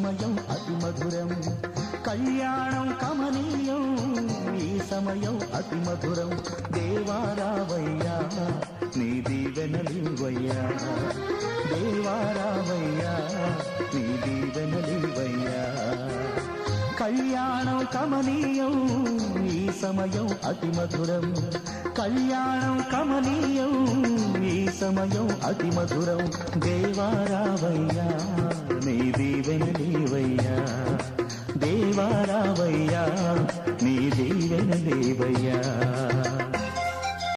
సమయం అతి మధురం, కళ్యాణం కమనీయం ఈ సమయం అతి మధురం. దేవారావయ్యా నీ దీవెనలివయ్యా, దేవారావయ్యా నీ దీవెనలివయ్యా. కళ్యాణం కమనీయం ఈ సమయం అతి మధురం, కళ్యాణం కమనీయం ఈ సమయం అతి మధురం. దేవారావయ్యా నీ దీవెనలివయ్యా, దేవారావయ్యా నీ దీవెనలివయ్యా.